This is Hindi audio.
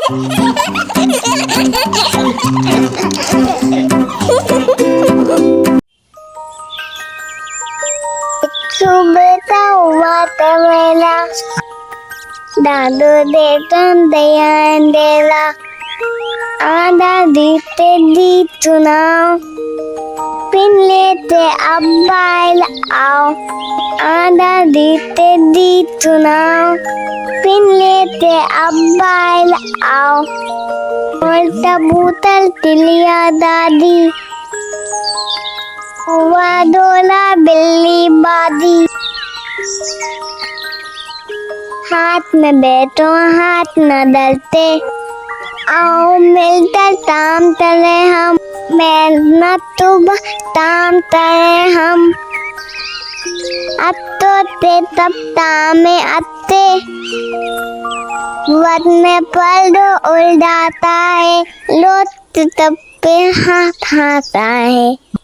सुबह हुआ तवेला दादू दे दया अंधेला आधा दीते दी चुनाव पिन लेते अब्बाइल आओ आधा दीते दी चुनाव पिन लेते अब्बाइल आओ उल्टा बूतल टिलिया दादी हुआ डोला बिल्ली बादी हाथ में बैठो हाथ न डलते आओ मिलकर ताम तले हम मेहनत तुब ताम तले हम अब तो ते तब तामे अत्ते वद में पलड़ो उड़ जाता है लोट तब पे हाथ आता है।